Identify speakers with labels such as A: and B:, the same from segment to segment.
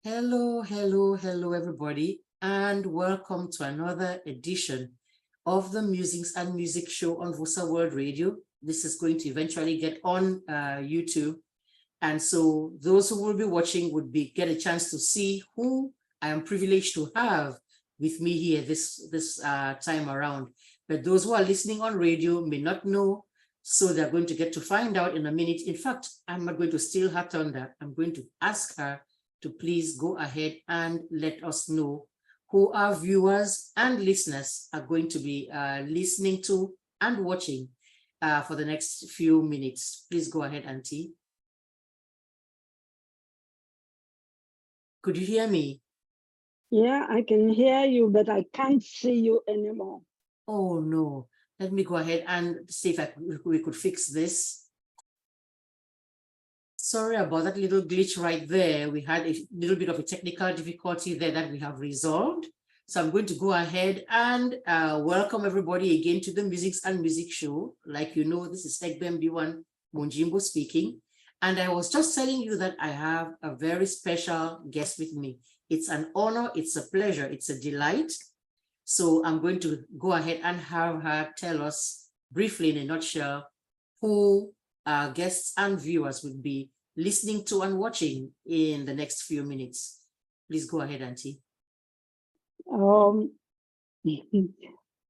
A: Hello, hello, hello, everybody, and welcome to another edition of the Musings and Music Show on Vosa World Radio. This is going to eventually get on YouTube, and so those who will be watching would get a chance to see who I am privileged to have with me here this time around. But those who are listening on radio may not know, so they're going to get to find out in a minute. In fact, I'm not going to steal her thunder. I'm going to ask her to please go ahead and let us know who our viewers and listeners are going to be listening to and watching for the next few minutes. Please go ahead, Auntie. Could you hear me?
B: Yeah, I can hear you, but I can't see you anymore.
A: Oh, no. Let me go ahead and see if we could fix this. Sorry about that little glitch right there. We had a little bit of a technical difficulty there that we have resolved. So I'm going to go ahead and welcome everybody again to the Musics and Music Show. Like you know, this is Egbembiwan Munjimbo speaking. And I was just telling you that I have a very special guest with me. It's an honor, it's a pleasure, it's a delight. So I'm going to go ahead and have her tell us briefly in a nutshell who our guests and viewers would be listening to and watching in the next few minutes. Please go ahead, Auntie.
B: I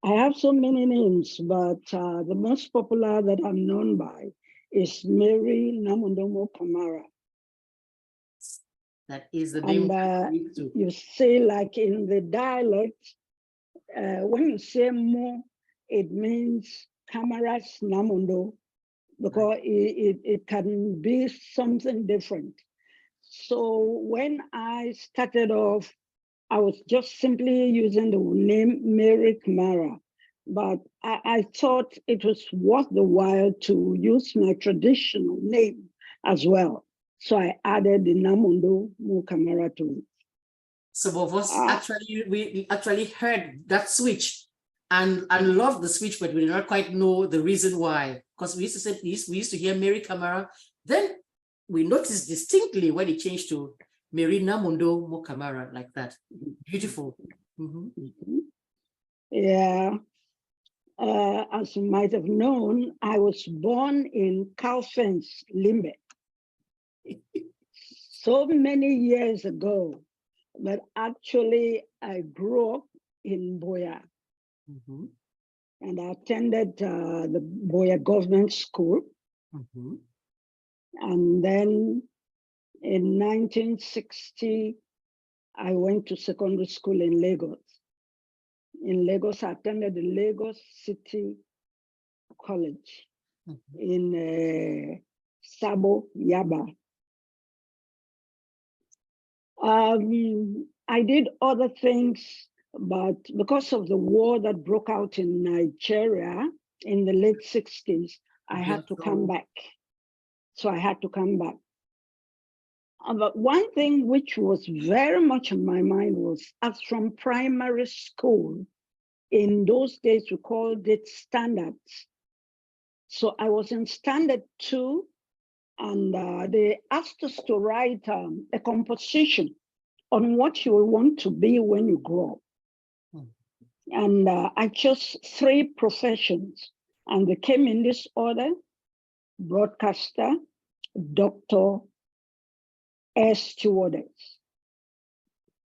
B: have so many names, but the most popular that I'm known by is Mary Namondo Kamara.
A: That is the name.
B: And you say, like in the dialect, when you say mo, it means Kamara's Namondo, because it can be something different. So when I started off, I was just simply using the name Mary Kamara, but I thought it was worth the while to use my traditional name as well. So I added the Namondo Mo Kamara to it.
A: Some of us we actually heard that switch and loved the switch, but we did not quite know the reason why. Because we used to say we used to hear Mary Kamara, then we noticed distinctly when it changed to Mary Namondo Mo Kamara, like that. Beautiful.
B: Yeah. As you might have known, I was born in Cowfence, Limbe, so many years ago, but actually I grew up in Buea. And I attended the Buea Government School. And then in 1960, I went to secondary school in Lagos. In Lagos, I attended the Lagos City College in Sabo, Yaba. I did other things, but because of the war that broke out in Nigeria in the late 60s, I had to come back. So I had to come back. But one thing which was very much in my mind was, as from primary school, in those days we called it standards. So I was in standard 2, and they asked us to write a composition on what you will want to be when you grow up. And I chose 3 professions, and they came in this order: broadcaster, doctor, air stewardess.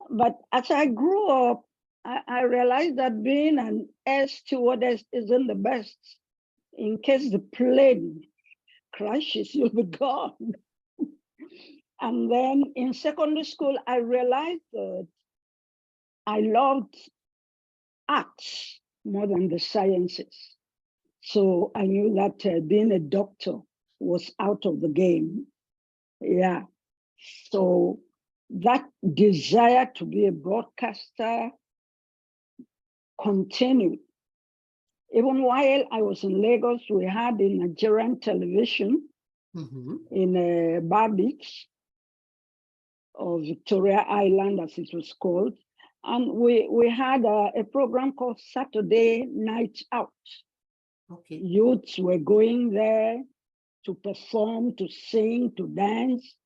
B: But as I grew up, I realized that being an air stewardess isn't the best. In case the plane crashes, you'll be gone. And then in secondary school, I realized that I loved arts more than the sciences. So I knew that being a doctor was out of the game. Yeah. So that desire to be a broadcaster continued. Even while I was in Lagos, we had a Nigerian television in Bar Beach, or Victoria Island, as it was called. And we had a program called Saturday Night Out. Youths were going there to perform, to sing, to dance.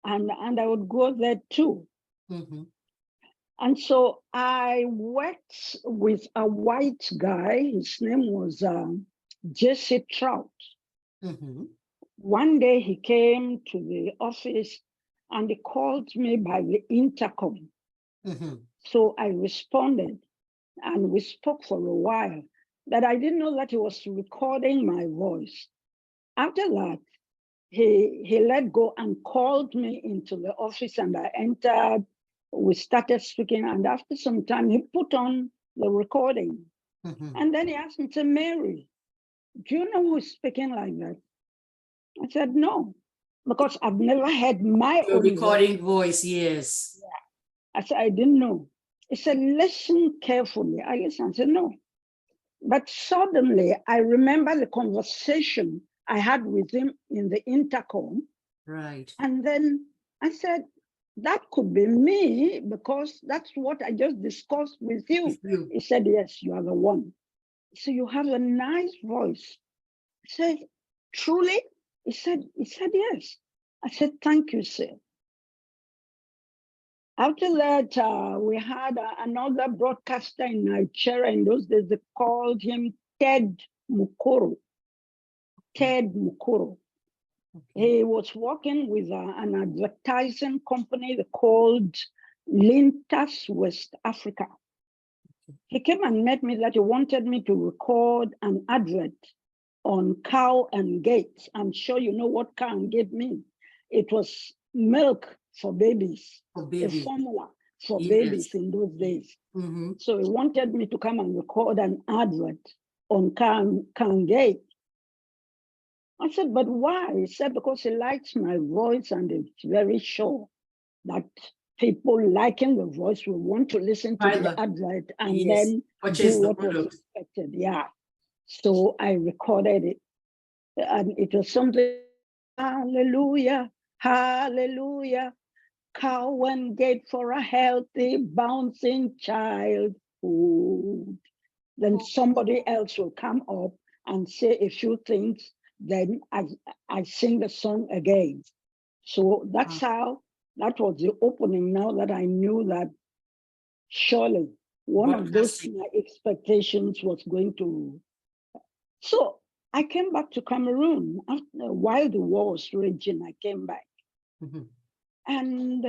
B: And I would go there too. And so I worked with a white guy. His name was Jesse Trout. One day he came to the office and he called me by the intercom. So I responded and we spoke for a while, but I didn't know that he was recording my voice. After that, he let go and called me into the office and I entered. We started speaking, and after some time, he put on the recording. And then he asked me, said, Mary, do you know who's speaking like that? I said, no, because I've never heard my
A: Your
B: own
A: recording voice, yes.
B: Yeah. I said, I didn't know. He said, listen carefully. I listened. I said, no. But suddenly, I remember the conversation I had with him in the intercom.
A: Right.
B: And then I said, that could be me because that's what I just discussed with you. He said, yes, you are the one. So you have a nice voice. I said, truly? He said, yes. I said, thank you, sir. After that, we had another broadcaster in Nigeria. In those days, they called him Ted Mukoro. Ted Mukoro. He was working with an advertising company called Lintas West Africa. He came and met me that he wanted me to record an advert on cow and gate. I'm sure you know what cow and gate means. It was milk for babies, a formula for babies in those days. So he wanted me to come and record an advert on cow and gate. I said, but why? He said, because he likes my voice and it's very sure that people liking the voice will want to listen to the advert and then do what was expected. Yeah. So I recorded it. And it was something, hallelujah, hallelujah, cow and gate for a healthy, bouncing childhood. Then somebody else will come up and say a few things. Then I sing the song again. So that's how, that was the opening. Now that I knew that surely one of those my expectations was going to. So I came back to Cameroon while the war was raging. I came back and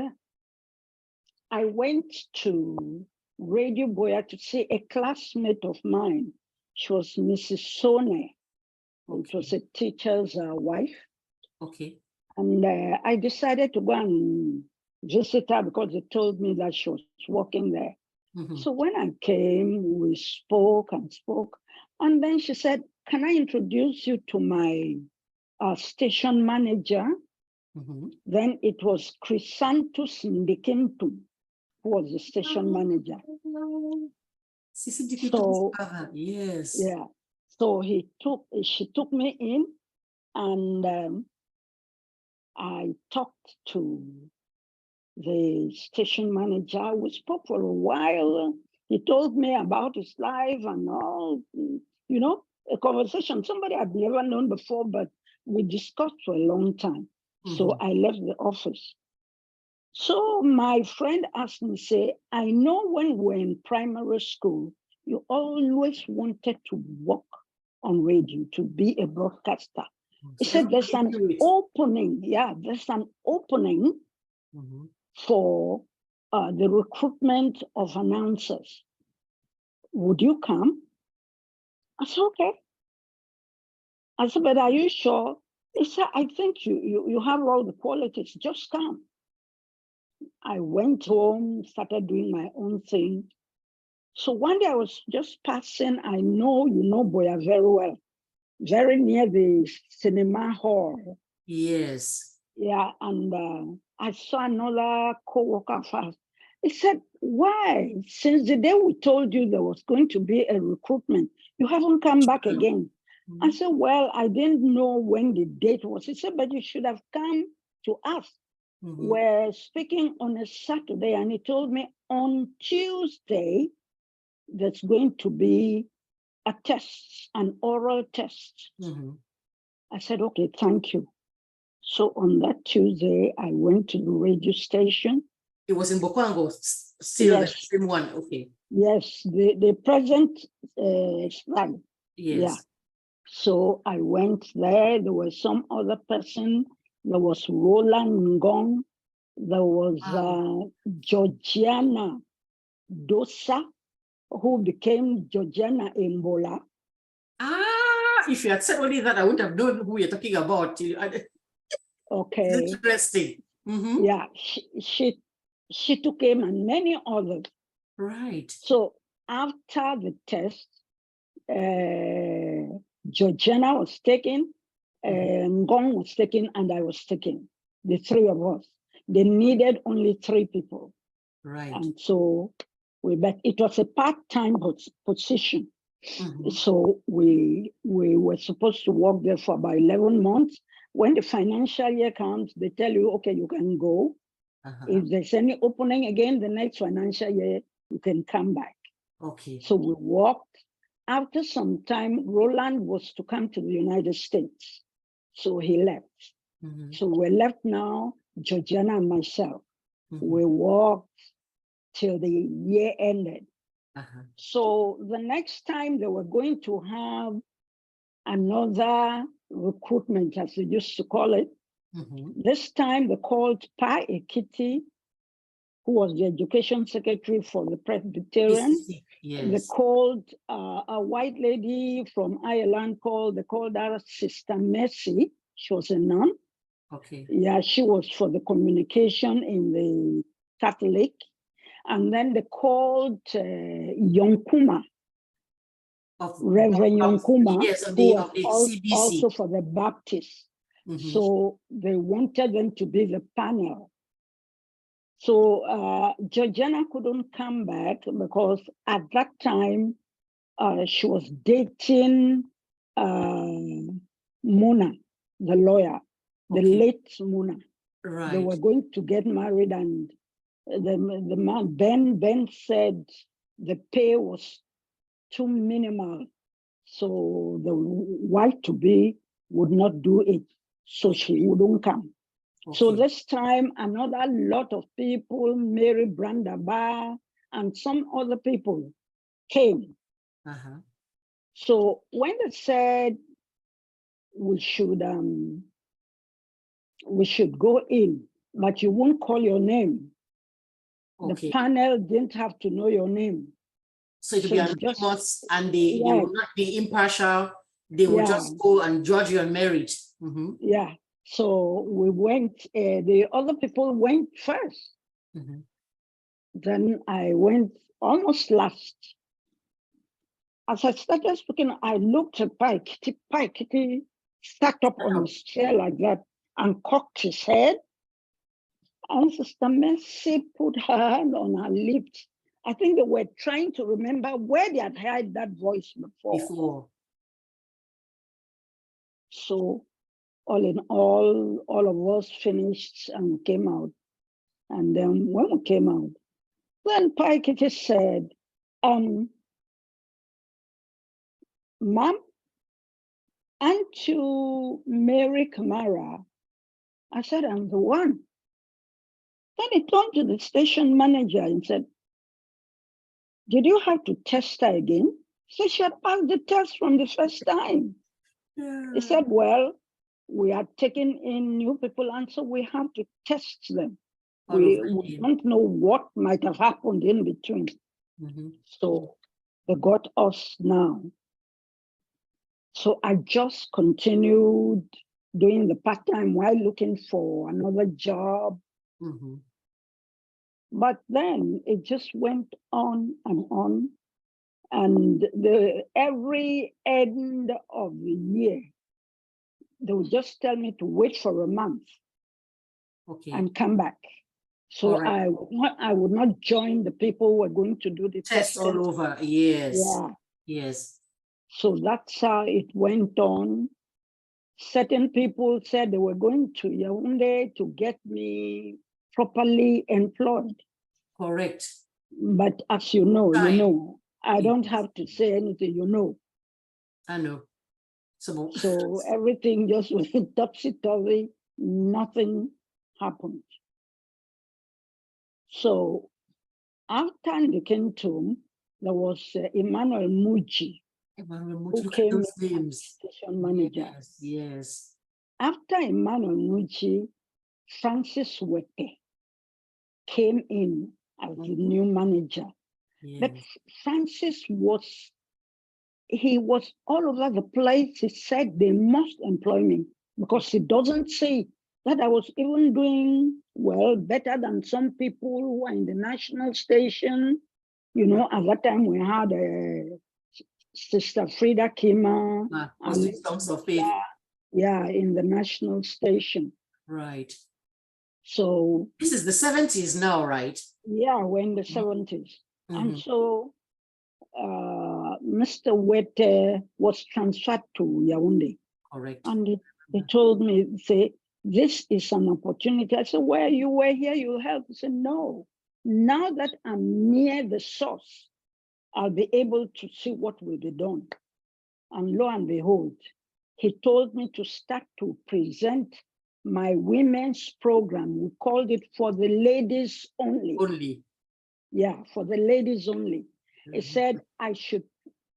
B: I went to Radio Buea to see a classmate of mine. She was Mrs. Sone. It was a teacher's wife. And I decided to go and visit her because they told me that she was working there. So when I came, we spoke and spoke. And then she said, can I introduce you to my station manager? Then it was Chrysanthus Ndikintu, who was the station manager. So,
A: yes.
B: Yeah. So she took me in and I talked to the station manager. We spoke for a while. He told me about his life and all, you know, a conversation, somebody I've never known before, but we discussed for a long time. So I left the office. So my friend asked me, say, I know when we were in primary school, you always wanted to work on radio, to be a broadcaster. He said, there's an opening, there's an opening for the recruitment of announcers. Would you come? I said, okay. I said, but are you sure? He said, I think you have all the qualities, just come. I went home, started doing my own thing. So one day I was just passing, I know you know Buea very well, very near the cinema hall.
A: Yes.
B: Yeah, and I saw another co-worker of ours. He said, why? Since the day we told you there was going to be a recruitment, you haven't come back again. I said, well, I didn't know when the date was. He said, but you should have come to us. We're speaking on a Saturday, and he told me on Tuesday, there's going to be a test, an oral test. I said, okay, thank you. So on that Tuesday, I went to the radio station
A: It was in Bokwango, still the
B: Yes.
A: same one. Okay.
B: Yes, the present stand.
A: Yes.
B: Yeah. So I went there. There was some other person. There was Roland Ngong. There was Georgiana Dosa, who became Georgiana Embola.
A: If you had said only that, I wouldn't have known who you're talking about.
B: Okay.
A: It's interesting. Mm-hmm.
B: Yeah, she took him and many others.
A: Right.
B: So after the test, Georgiana was taken, Ngong was taken, and I was taken. The three of us. They needed only 3 people.
A: Right.
B: And so but it was a part-time position.
A: Mm-hmm.
B: So we were supposed to work there for about 11 months. When the financial year comes, they tell you, okay, you can go. If there's any opening again, the next financial year, you can come back.
A: Okay.
B: So we worked. After some time, Roland was to come to the United States. So he left.
A: Mm-hmm.
B: So we're left now, Georgiana and myself. Mm-hmm. We worked till the year ended. So the next time they were going to have another recruitment, as they used to call it. This time they called Pa Ekiti, who was the education secretary for the Presbyterian.
A: Yes.
B: They called a white lady from Ireland they called her Sister Mercy. She was a nun.
A: Okay.
B: Yeah, she was for the communication in the Catholic. And then they called Yonkuma, Reverend Yonkuma,
A: yes,
B: who was
A: CBC.
B: also for the Baptist. So they wanted them to be the panel. So Georgiana couldn't come back because at that time she was dating Muna, the lawyer, the late Muna. Right. They were going to get married, and the man Ben said the pay was too minimal, so the wife to be would not do it, so she wouldn't come. Okay. So this time, another lot of people, Mary Brandaba, and some other people came. So when they said we should go in, but you won't call your name. Okay. The panel didn't have to know your name.
A: So it will be anonymous, and they will not be impartial. They will just go and judge your merit.
B: Yeah. So we went, the other people went first. Then I went almost last. As I started speaking, I looked at Pike. Pike sat up on his chair like that and cocked his head. And Sister Mercy put her hand on her lips. I think they were trying to remember where they had heard that voice before. So all in all of us finished and came out. And then when we came out, then Pike just said, Ma'am, aren't you Mary Kamara? I said, I'm the one. Then he turned to the station manager and said, did you have to test her again? So she had passed the test from the first time. He said, well, we are taking in new people, and so we have to test them. We don't know what might have happened in between. So they got us now. So I just continued doing the part-time while looking for another job. But then it just went on and on. And every end of the year, they would just tell me to wait for a month and come back. So I would not join the people who were going to do the
A: test all over. Yes. Yeah. Yes.
B: So that's how it went on. Certain people said they were going to Yaoundé to get me properly employed.
A: Correct.
B: But as you know, I don't have to say anything,
A: I know.
B: So everything just went topsy-turvy, nothing happened. So after they came to, there was Emmanuel Muji, who came as station manager.
A: Yes, yes.
B: After Emmanuel Muji, Francis Wete came in as the new manager.
A: Yes.
B: But Francis he was all over the place. He said they must employ me because he doesn't say that I was even doing well, better than some people who are in the national station. You know, at that time we had Sister Frida Kima,
A: Songs of Faith.
B: Yeah, in the national station.
A: Right.
B: So
A: this is the 70s now, right?
B: Yeah, we're in the 70s. And so Mr. Wete was transferred to Yaoundé.
A: Correct.
B: And he told me, say, this is an opportunity. I said, well, you were here, you help. He said, no, now that I'm near the source, I'll be able to see what will be done. And lo and behold, he told me to start to present my women's program. We called it For the Ladies Only.
A: Only.
B: Yeah, for the ladies only. He said I should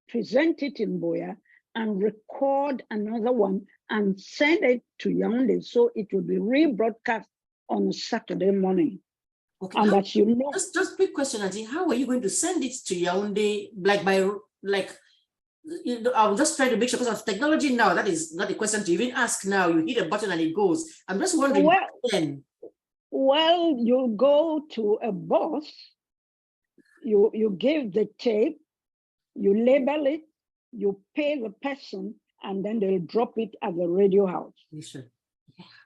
B: present it in Buea and record another one and send it to Yaoundé so it will be rebroadcast on Saturday morning.
A: Okay.
B: And as you know,
A: just quick question, Auntie, how are you going to send it to Yaoundé? I'm just trying to make sure, because of technology now, that is not a question to even ask now. You hit a button and it goes. I'm just wondering
B: well, you go to a boss, you give the tape, you label it, you pay the person, and then they'll drop it at the radio house.
A: Sure.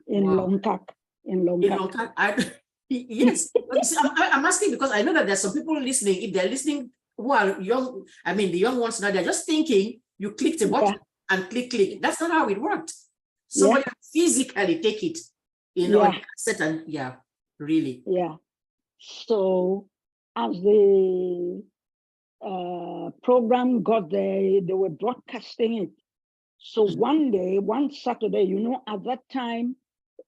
B: In Longkak. In Longkak.
A: Yes. I'm asking because I know that there's some people listening. If they're listening who are young, I mean, the young ones now, they're just thinking you clicked a button and click. That's not how it worked. Somebody physically take it, on set and really.
B: Yeah. So as the program got there, they were broadcasting it. So one Saturday, at that time,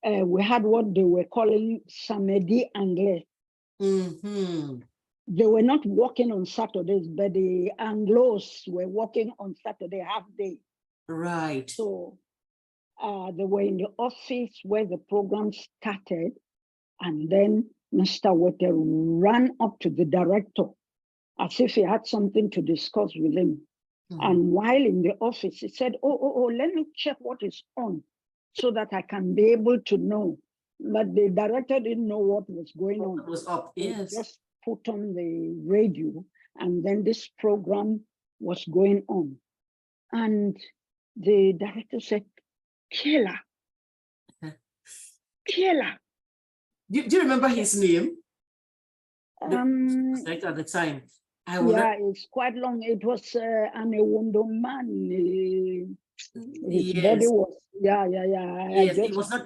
B: we had what they were calling Samedi Anglais. They were not working on Saturdays, but the Anglos were working on Saturday half day.
A: Right.
B: So they were in the office where the program started, and then Mr. Wete ran up to the director as if he had something to discuss with him. And while in the office, he said, oh, let me check what is on so that I can be able to know. But the director didn't know what was going on.
A: It was up, yes.
B: He just put on the radio, and then this program was going on. And the director said, Kiela. Kiela.
A: Do you remember his name? Director at the time.
B: It's quite long. It was an Namondo man. His body was,
A: Yes, it was not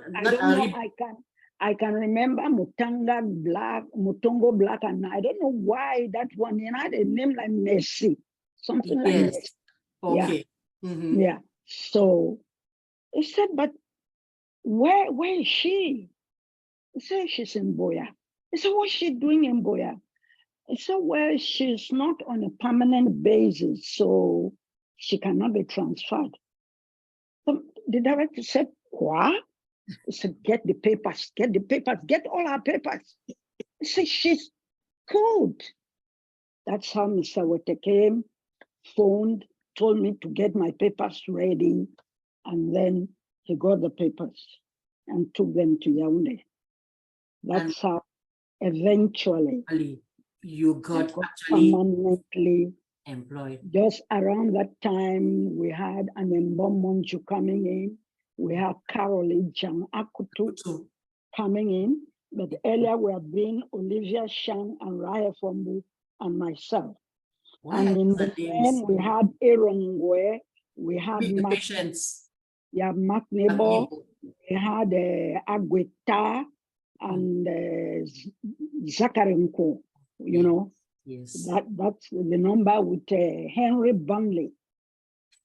B: I can remember Mutongo Black, and I don't know why that one, he had a name like Messi, something like this.
A: Okay.
B: Yeah. So he said, but where is she? He said, she's in Buea. He said, what's she doing in Buea? He said, well, she's not on a permanent basis, so she cannot be transferred. So the director said, what? He said, get the papers, get all our papers. He said, she's good. That's how Mr. Wete came, phoned, told me to get my papers ready, and then he got the papers and took them to Yaoundé. That's how eventually
A: you got actually
B: permanently
A: employed.
B: Just around that time, we had an Mbom coming in. We had Caroline Jan Akutu coming in. But earlier we have been Olivia Shang and Raya Fombu and myself. And in the end, we had Aaron Ngwe, we had Mark Nebo, we had Agweta and Zakarenko,
A: Yes.
B: That's the number with Henry Bunley.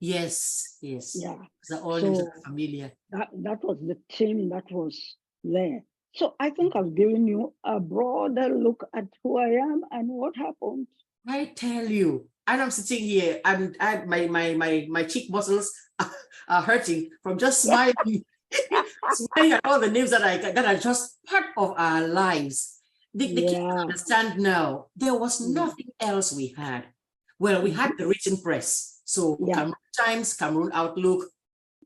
A: Yes.
B: Yeah.
A: All names are familiar.
B: That was the team that was there. So I think I've given you a broader look at who I am and what happened.
A: I tell you, and I'm sitting here, my cheek muscles are hurting from just smiling, smiling at all the names that are just part of our lives. The kids understand now. There was nothing else we had. Well, we had the written press, so Cameroon Times, Cameroon Outlook,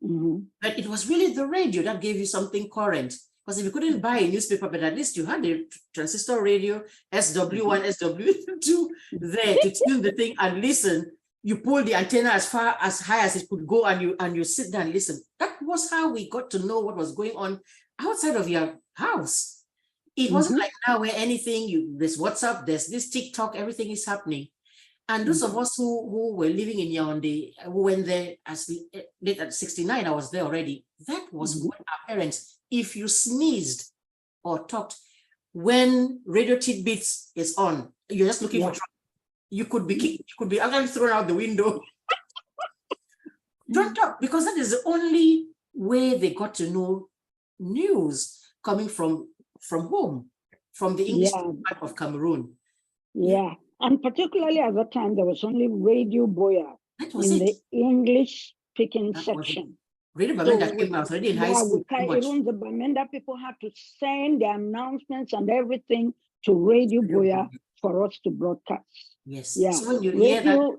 A: but it was really the radio that gave you something current. Because if you couldn't buy a newspaper, but at least you had a transistor radio, SW1, SW2 there to tune the thing and listen. You pull the antenna as high as it could go, and you sit down and listen. That was how we got to know what was going on outside of your house. It wasn't like now where there's WhatsApp, there's this TikTok, everything is happening. And those of us who were living in Yaoundé, who went there as late at 69, I was there already. That was what our parents, if you sneezed or talked, when Radio TIDBITS is on, you're just looking for trouble. You could be kicked, you could be actually thrown out the window. Don't talk, because that is the only way they got to know news coming from home, from the English part of Cameroon.
B: Yeah. And particularly at that time, there was only Radio Buea in the English-speaking section.
A: Radio Bamenda came out already in high school.
B: Even the Bamenda people had to send their announcements and everything to Radio Buea for us to broadcast.
A: Yes.
B: Yeah.
A: So when you hear that,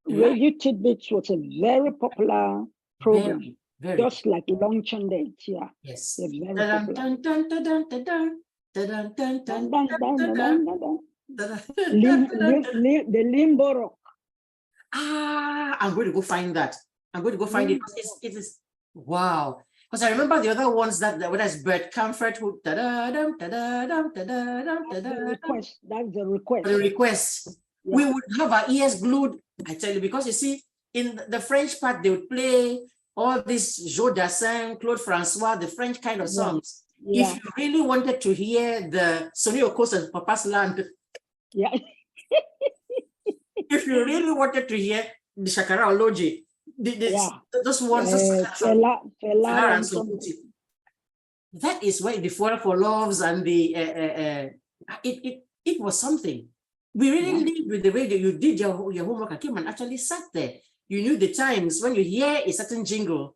B: Radio TIDBITS was a very popular program,
A: very
B: just like Luncheon Dates. Yeah.
A: Yes.
B: The Limbo Rock.
A: I'm going to go find that. I'm going to go find it. It is wow. Because I remember the other ones that whether it's Bert Comfort who
B: That's the request.
A: The request. We would have our ears glued. I tell you, because you see, in the French part, they would play all this Joe Dassin, Claude Francois, the French kind of songs. If you really wanted to hear the Sonny Okosa's Papa's Land, if you really wanted to hear the Shakara Oloji, those ones, that is why the Fuel for Loves and the it was something. We really lived with the radio. You did your homework. I came and actually sat there. You knew the times. When you hear a certain jingle,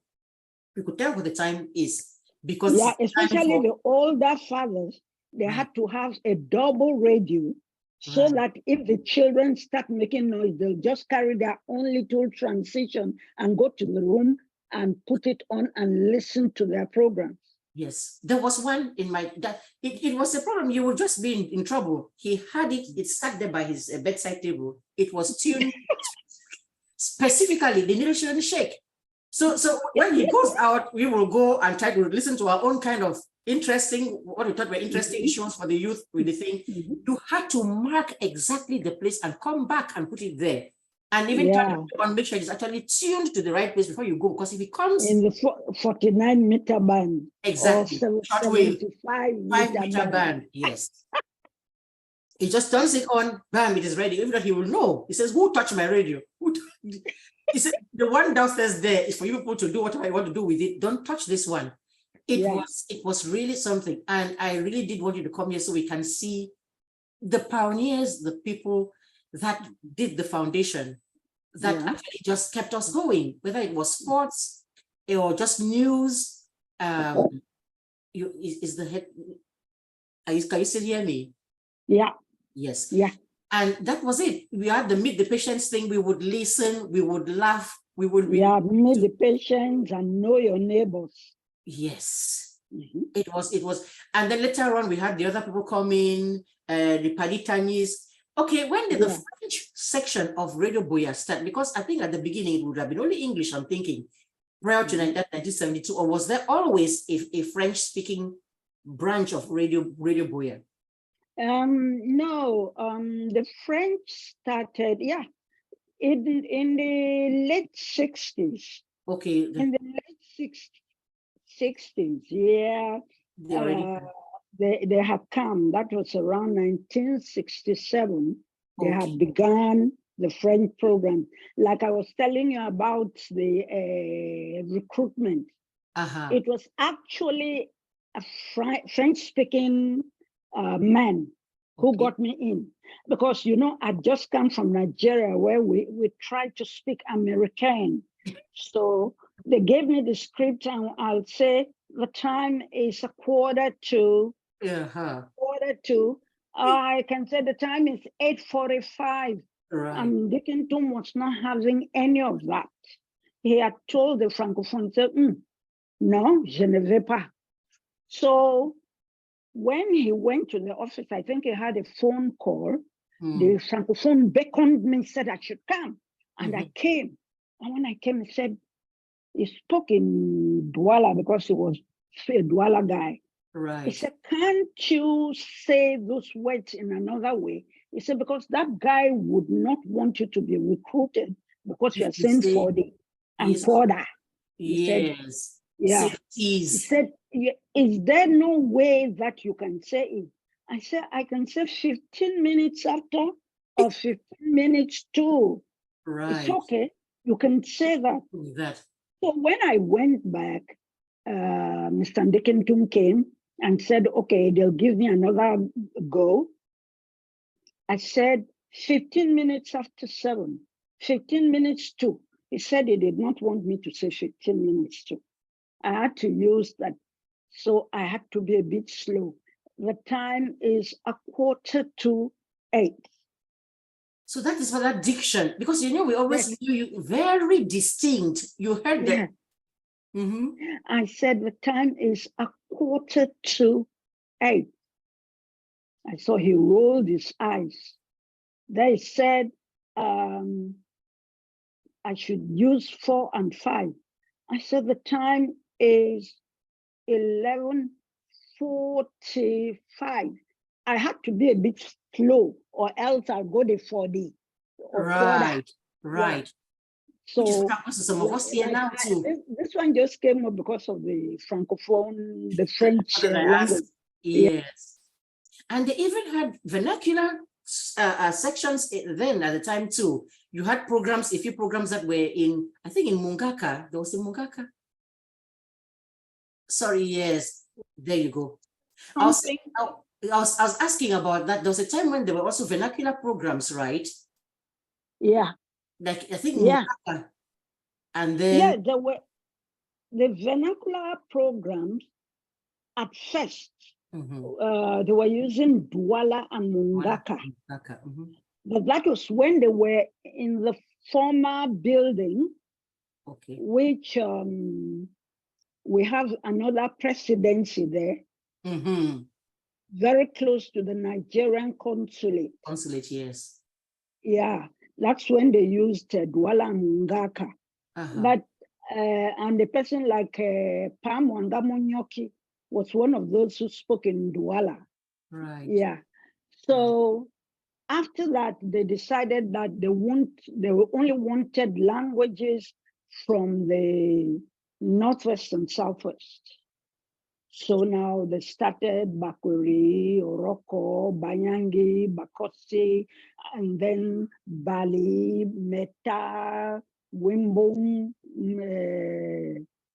A: you could tell what the time is. Because
B: especially the older fathers, they had to have a double radio so that if the children start making noise, they'll just carry their own little transition and go to the room and put it on and listen to their programs.
A: Yes, there was one in my, it was a problem. You would just be in trouble. He had it sat there by his bedside table. It was tuned specifically, the needle shouldn't shake. So when he goes out, we will go and try to listen to our own kind of interesting, what we thought were interesting issues for the youth with the thing. You had to mark exactly the place and come back and put it there. And even turn on, make sure it's actually tuned to the right place before you go. Because if it comes
B: in the 49-meter band,
A: exactly,
B: or 75-meter
A: band, yes. He just turns it on, bam, it is ready. Even though he will know. He says, "Who touched my radio?" He said, "The one downstairs there is for you people to do what I want to do with it. Don't touch this one." It was really something. And I really did want you to come here so we can see the pioneers, the people that did the foundation, that actually just kept us going, whether it was sports or just news. Can you still hear me?
B: Yeah.
A: Yes.
B: Yeah.
A: And that was it. We had the Meet the Patients thing. We would listen, we would laugh, we would
B: Meet the Patients and Know Your Neighbors.
A: Yes. It was. And then later on, we had the other people come in, the Paditanis. Okay, when did the French section of Radio Buea start? Because I think at the beginning it would have been only English, I'm thinking, prior to 1972, or was there always a French-speaking branch of Radio Buea?
B: No, the French started, in the late 60s.
A: Okay.
B: In the late 60s, they have come. That was around 1967. They had begun the French program. Like I was telling you about the recruitment. It was actually a French-speaking man who got me in. Because, you know, I'd just come from Nigeria where we try to speak American. So they gave me the script and I'll say, the time is 1:45. I can say the time is 8:45.
A: Right.
B: And Dickinson was not having any of that. He had told the Francophone, no, je ne vais pas. So when he went to the office, I think he had a phone call. The Francophone beckoned me, said I should come. And I came. And when I came, he said, he spoke in Douala because he was a Douala guy.
A: Right.
B: He said, can't you say those words in another way? He said, because that guy would not want you to be recruited because you are saying 40 and quarter. He said, yeah. He said, is there no way that you can say it? I said, I can say 15 minutes after or 15 minutes too.
A: Right.
B: It's okay. You can say that. So when I went back, Mr. Dickinson came and said, okay, they'll give me another go. I said, 15 minutes after 7, 15 minutes to. He said he did not want me to say 15 minutes to. I had to use that. So I had to be a bit slow. The time is 7:45.
A: So that is for that diction, because you know we always knew you very distinct. You heard that. I
B: said the time is 7:45. I saw he rolled his eyes. They said I should use 4 and 5. I said the time is 11:45. I had to be a bit slow, or else I'll go to 40 or quarter.
A: Right.
B: So this one just came up because of the Francophone, the French language.
A: Yes. And they even had vernacular sections then at the time too. You had programs, a few programs that were in, I think in Mungaka, there was in Mungaka. Sorry, yes, there you go. I was asking about that. There was a time when there were also vernacular programs, right?
B: Yeah.
A: Like I think Mungaka. And then
B: there were the vernacular programs at first. They were using Douala and Mungaka. But that was when they were in the former building, which we have another presidency there, very close to the Nigerian consulate.
A: Consulate, yes.
B: Yeah, that's when they used Douala and Mungaka. But and the person like Pam Wangamonyoki was one of those who spoke in Douala.
A: Right.
B: Yeah. So after that, they decided that they only wanted languages from the Northwest and Southwest. So now they started Bakweri, Oroko, Banyangi, Bakosi, and then Bali, Meta, Wimbum,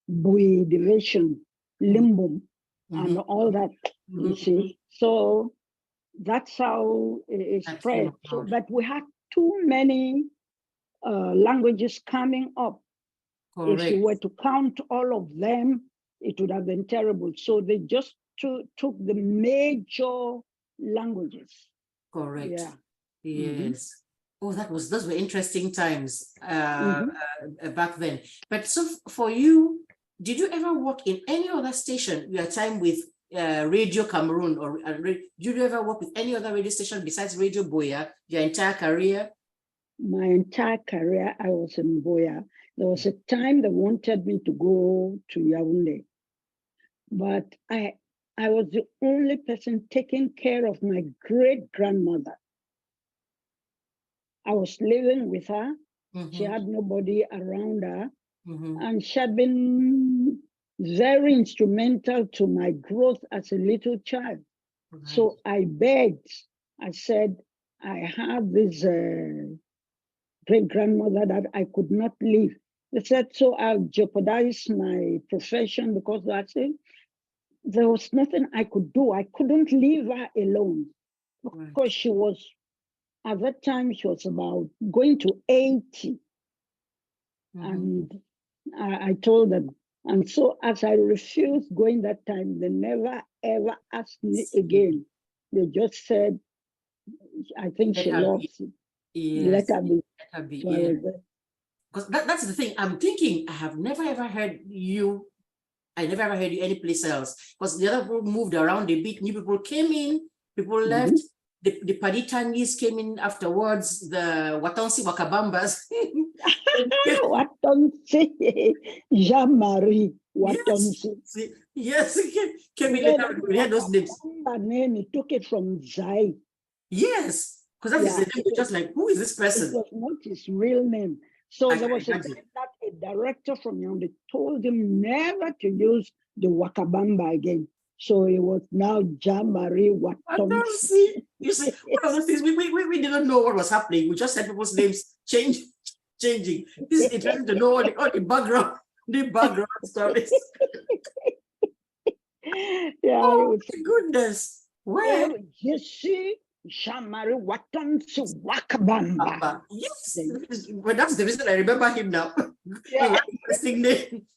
B: Bui division, Limbum, and all that, you see. So that's how it spread. So, but we had too many languages coming up. Correct. If you were to count all of them, it would have been terrible. So they just took the major languages.
A: Correct. Yeah. Yes. Oh, those were interesting times back then. But so for you, did you ever work in any other station? Your time with Radio Cameroon, or did you ever work with any other radio station besides Radio Buea your entire career?
B: My entire career, I was in Buea. There was a time they wanted me to go to Yaoundé, but I was the only person taking care of my great-grandmother. I was living with her. She had nobody around her, and she had been very instrumental to my growth as a little child. Right. So I begged. I said, I have this great-grandmother that I could not leave. They said, so I'll jeopardize my profession because that's it. there was nothing I could do. I couldn't leave her alone because she was, at that time, she was about going to 80. And I told them. And so as I refused going that time, they never, ever asked me again. They just said, I think she loves it.
A: Yes.
B: Let her be.
A: Let her be.
B: So
A: Yeah. Because that's the thing. I'm thinking, I have never ever heard you. I never ever heard you anyplace else. Because the other people moved around a bit. New people came in, people left. The Paditanis came in afterwards, the Watonsi Wakabambas.
B: Watonsi, Jean-Marie Watonsi.
A: Yes, came in later. We had those names.
B: Name, he took it from Zai.
A: Yes, because that is the name. We're just like, who is this person?
B: It was not his real name. So there was a time that a director from Yaoundé told him never to use the Wakabamba again. So it was now Jean-Marie Watonsi.
A: You see, one of those things, we didn't know what was happening. We just had people's names changing. This is interesting to know all the background stories.
B: Yeah,
A: oh my goodness. Where?
B: You see, Jean-Marie Watonsi Wakabamba.
A: Yes, but that's the reason I remember him now.
B: Yeah.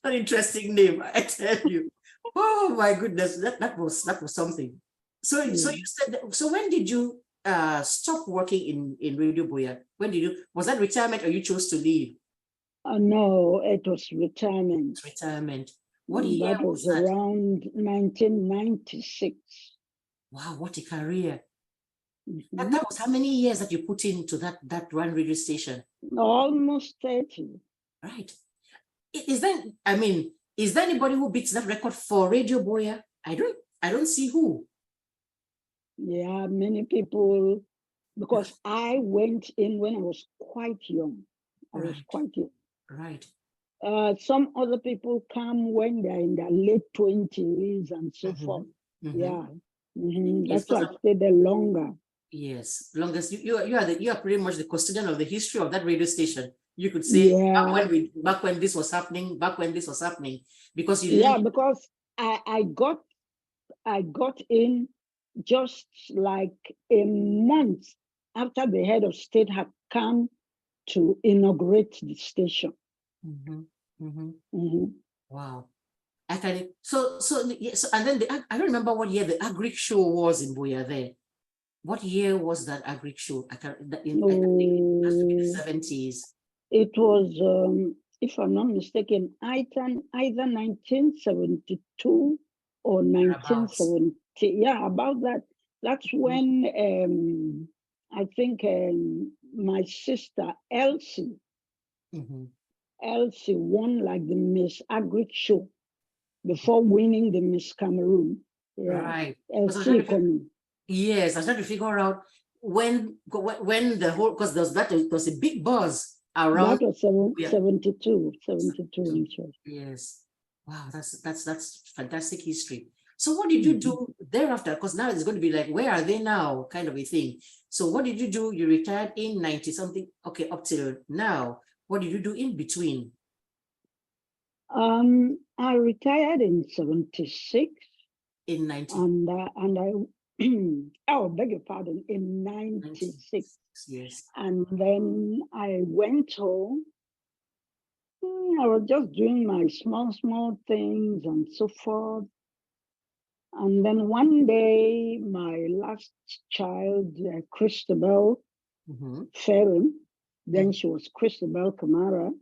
A: An interesting name, I tell you. Oh my goodness, that was something. So you said that, so when did you stop working in Radio Buea? When did you, was that retirement or you chose to leave?
B: No, it was retirement.
A: Retirement. What year
B: that was that? Around 1996.
A: Wow, what a career. That was how many years that you put into that one radio station?
B: Almost 30.
A: Right. Is there anybody who beats that record for Radio Buea? I don't see who.
B: Yeah, many people, because I went in when I was quite young. I was quite young.
A: Right.
B: Some other people come when they're in their late 20s and so forth. Yeah. That's why I stayed there longer.
A: Yes, longest you are pretty much the custodian of the history of that radio station. You could say back when this was happening, because you
B: because I got in just like a month after the head of state had come to inaugurate the station.
A: Wow. So and then I don't remember what year the Agric show was in Buea there. What year was that Agric show? I think it has to be the 70s.
B: It was, if I'm not mistaken, either 1972 or 1970. Yeah, about that. That's when I think my sister Elsie won like the Miss Agric show before winning the Miss Cameroon. Yeah.
A: Right.
B: Elsie coming.
A: Yes, I was trying to figure out when the whole, because there was a big buzz around.
B: That was 72.
A: Yes. Wow, that's fantastic history. So what did you do thereafter? Because now it's going to be like, where are they now? Kind of a thing. So what did you do? You retired in 90-something, okay, up till now. What did you do in between?
B: I retired in 76.
A: In 90.
B: And I oh, beg your pardon, in 96.
A: Yes.
B: And then I went home. I was just doing my small things and so forth. And then one day, my last child, Christabel Ferrin, then she was Christabel Kamara.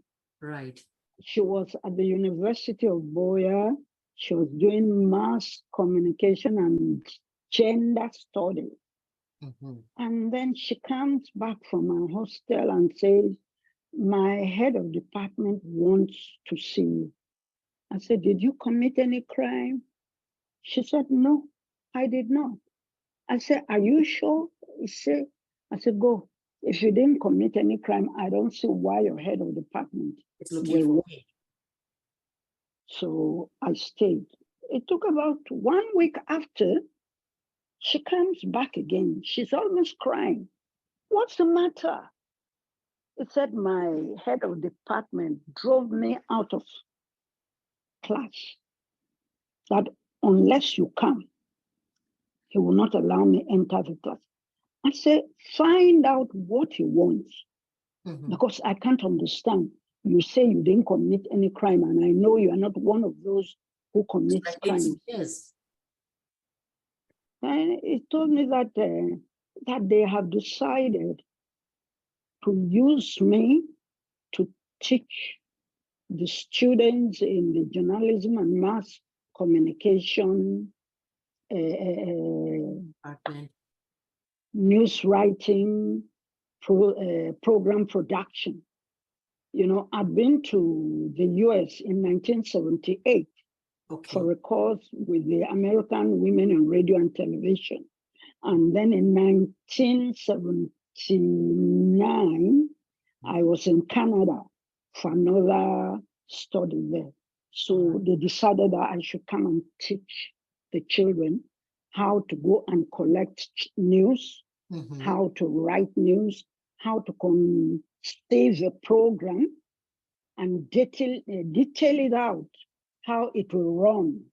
A: Right.
B: She was at the University of Buea. She was doing mass communication and gender studies. And then she comes back from her hostel and says, my head of department wants to see you. I said, did you commit any crime? She said, no, I did not. I said, are you sure? I said, go. If you didn't commit any crime, I don't see why your head of department
A: is looking for me.
B: So I stayed. It took about 1 week after, she comes back again. She's almost crying. What's the matter? It said my head of department drove me out of class. That unless you come, he will not allow me enter the class. I said, find out what he wants, because I can't understand. You say you didn't commit any crime, and I know you are not one of those who commits
A: like
B: crimes.
A: Yes.
B: And he told me that that they have decided to use me to teach the students in the journalism and mass communication, news writing, program production. You know, I've been to the US in 1978 for a course with the American Women in Radio and Television. And then in 1979, I was in Canada for another study there. So they decided that I should come and teach the children how to go and collect news, how to write news, how to stage a program and detail it out, how it will run.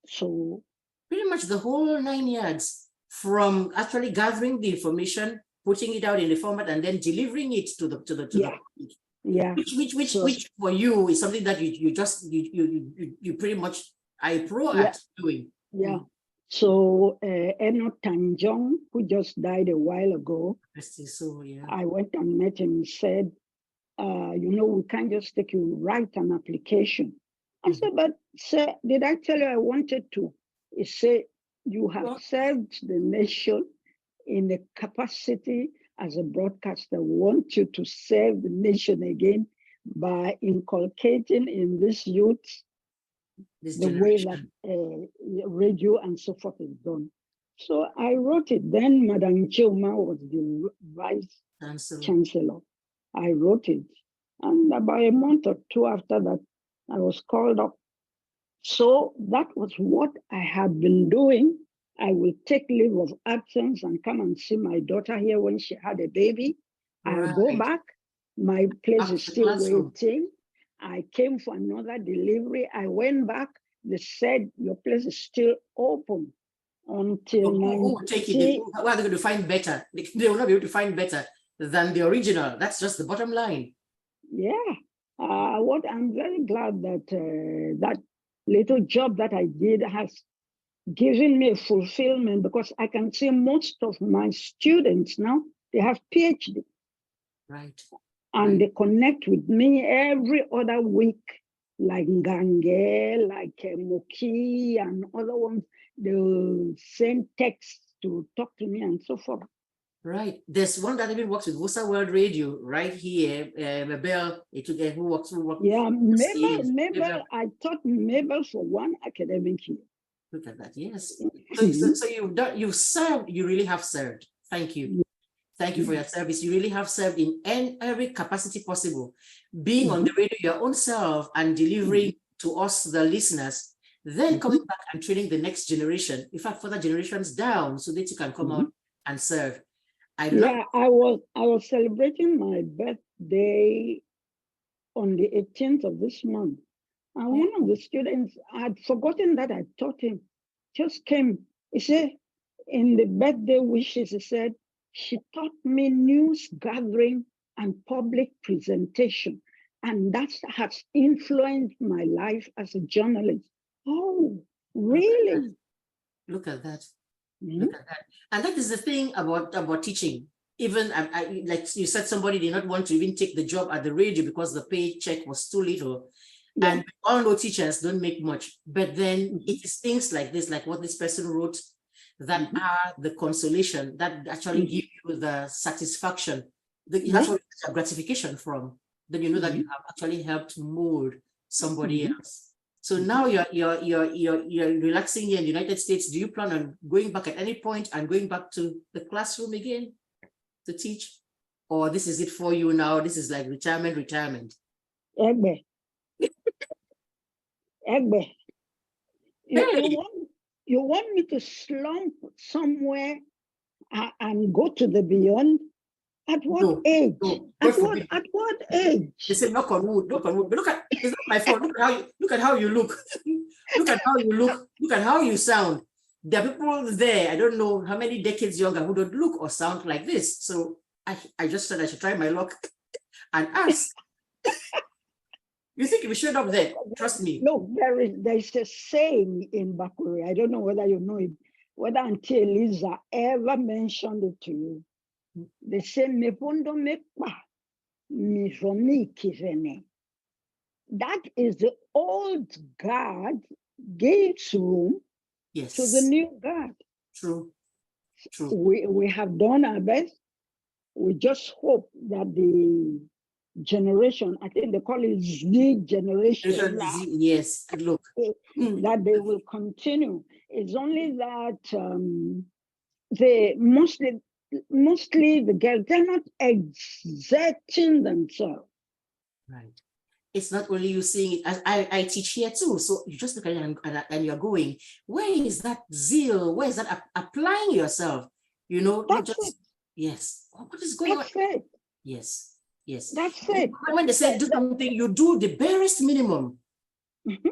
B: So
A: pretty much the whole 9 yards, from actually gathering the information, putting it out in the format, and then delivering it to the public.
B: Yeah.
A: Which for you is something that you pretty much are pro at doing.
B: Yeah. So Eno Tanjong, who just died a while ago, I went and met him and said, you know, we can't just take you write an application. I said, but sir, did I tell you I wanted to? He said, you have served the nation in the capacity as a broadcaster. We want you to serve the nation again by inculcating in this youth the way that radio and so forth is done. So I wrote it. Then Madam Chilma was the vice chancellor. I wrote it. And about a month or two after that, I was called up. So that was what I had been doing. I will take leave of absence and come and see my daughter here when she had a baby. I'll go back. My place is still waiting. I came for another delivery. I went back. They said, your place is still open until
A: who take it? What are they going to find better? They will not be able to find better than the original. That's just the bottom line.
B: Yeah. What I'm very glad that that little job that I did has given me fulfillment, because I can see most of my students now, they have PhD.
A: Right.
B: And they connect with me every other week, like Ngange, like Moki, and other ones. They'll send texts to talk to me and so forth.
A: Right. There's one that even works with WUSA World Radio right here. Mabel, who works.
B: Yeah, Mabel. I taught Mabel for one academic year.
A: Look at that. Yes. So you've served. You really have served. Thank you. Thank you for your service. You really have served in every capacity possible. Being on the radio your own self and delivering to us, the listeners, then coming back and training the next generation, in fact, further generations down, so that you can come out and serve. I
B: was celebrating my birthday on the 18th of this month. And one of the students, I'd forgotten that I taught him, just came. He said, in the birthday wishes, he said, she taught me news gathering and public presentation. And that has influenced my life as a journalist. Oh, really?
A: Look at that. Look at that. And that is the thing about teaching. Even like you said, somebody did not want to even take the job at the radio because the paycheck was too little. Yeah. And all know teachers don't make much. But then it is things like this, like what this person wrote, that are the consolation that actually give you the satisfaction, that's what you gratification from. Then you know that you have actually helped mold somebody else. So now you're relaxing here in the United States. Do you plan on going back at any point and going back to the classroom again to teach? Or this is it for you now? This is like retirement.
B: Egbe. Egbe. You want me to slump somewhere and go to the beyond? At what
A: No,
B: age?
A: no,
B: At
A: God
B: what?
A: forbid.
B: At what age?
A: They say knock on wood, knock on wood. But look at, it's not my fault. Look at how you look. Look at how you look. Look at how you sound. There are people there, I don't know how many decades younger, who don't look or sound like this. So I just said I should try my luck and ask. You think if we showed up there, trust me.
B: Look, there's a saying in Bakuri. I don't know whether you know it, whether Auntie Eliza ever mentioned it to you. They say, "Mepondo mekpa, mizomi kizene." That is the old guard gives room
A: Yes.
B: to the new guard.
A: True. True.
B: We have done our best. We just hope that the generation, I think they call it Z generation,
A: yes, look.
B: that they will continue. It's only that they mostly the girls, they're not exerting themselves.
A: Right. It's not only you seeing it, as I teach here too. So you just look at it and you're going, where is that zeal? Where is that applying yourself? You know, not
B: That's
A: just,
B: it.
A: yes. What is going
B: That's
A: on?
B: it.
A: Yes, yes.
B: That's it.
A: When they say do something, you do the barest minimum.
B: Mhm.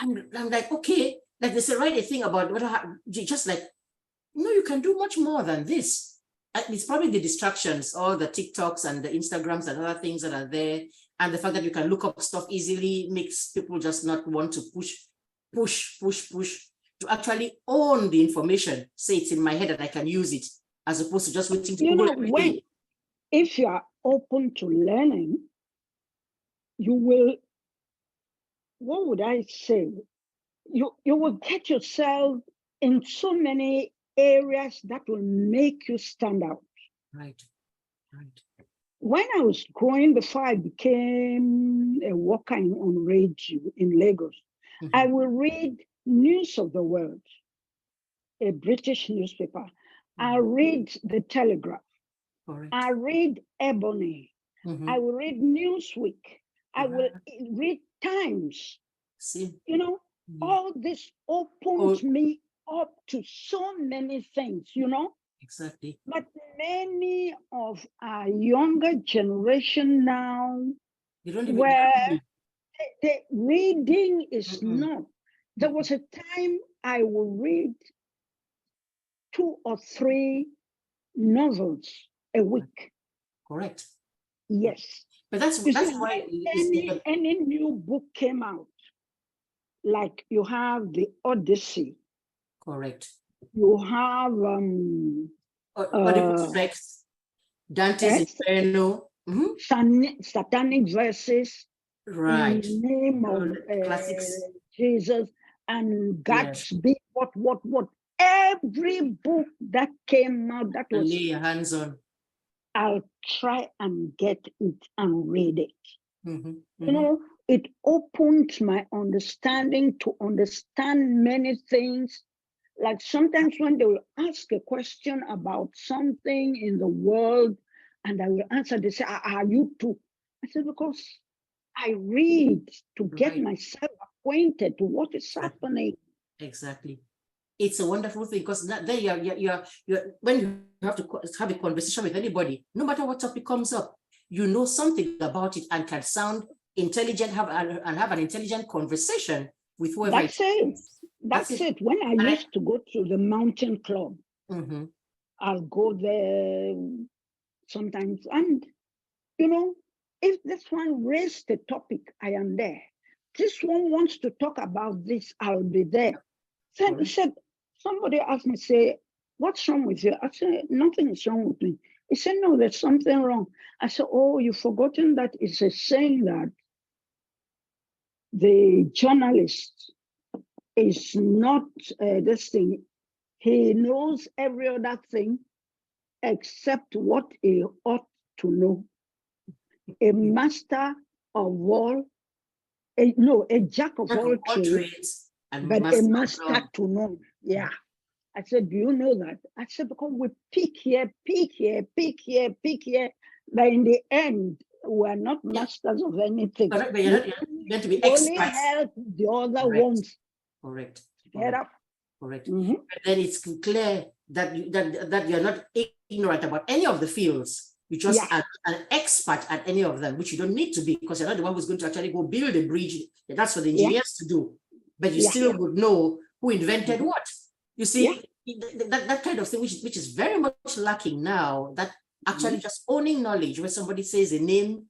A: And I'm like, okay, like they say, write a thing about what just like, no, you can do much more than this. It's probably the distractions, all the TikToks and the Instagrams and other things that are there. And the fact that you can look up stuff easily makes people just not want to push to actually own the information. Say it's in my head and I can use it, as opposed to just waiting to Google everything.
B: If you are open to learning, you will, what would I say? You will get yourself in so many areas that will make you stand out.
A: Right, right.
B: When I was growing, before I became a worker on radio in Lagos, I will read News of the World, a British newspaper. I read The Telegraph.
A: Correct.
B: I read Ebony. I will read Newsweek. I will read Times.
A: See?
B: You know, all this opens me up to so many things, you know?
A: Exactly.
B: But many of our younger generation now, where the reading is not. There was a time I would read 2 or 3 novels a week.
A: Correct.
B: Yes.
A: But that's why
B: any new book came out, like you have the Odyssey.
A: Correct.
B: You have
A: Dante's Inferno,
B: satanic verses,
A: right?
B: in the name of
A: classics,
B: Jesus, and Gatsby. What? Every book that came out that was
A: lay your hands on.
B: I'll try and get it and read it. You know, it opened my understanding to understand many things. Like sometimes when they will ask a question about something in the world, and I will answer, they say, are you too? I said, because I read to get myself acquainted to what is happening.
A: Exactly. It's a wonderful thing, because then you're when you have to have a conversation with anybody, no matter what topic comes up, you know something about it and can sound intelligent, have an intelligent conversation with whoever.
B: That's it. When I used to go to the mountain club, I'll go there sometimes, and you know, if this one raised the topic, I am there. This one wants to talk about this, I'll be there. Said somebody asked me, say, what's wrong with you? I said, nothing is wrong with me. He said, no, there's something wrong. I said, oh, you've forgotten that it's a saying that the journalist is not this thing. He knows every other thing except what he ought to know. A master of all, a jack of all trades, but a master to none. Yeah. I said, do you know that? I said, because we pick here, but in the end, we're not masters of anything.
A: Correct, but you're not meant to be experts.
B: Only help the other ones.
A: Correct.
B: Get up.
A: Correct. But then it's clear that you're not ignorant about any of the fields. You just are an expert at any of them, which you don't need to be, because you're not the one who's going to actually go build a bridge. That's for the engineers to do. But you still would know who invented what. You see, that kind of thing, which is very much lacking now, that actually just owning knowledge, where somebody says a name,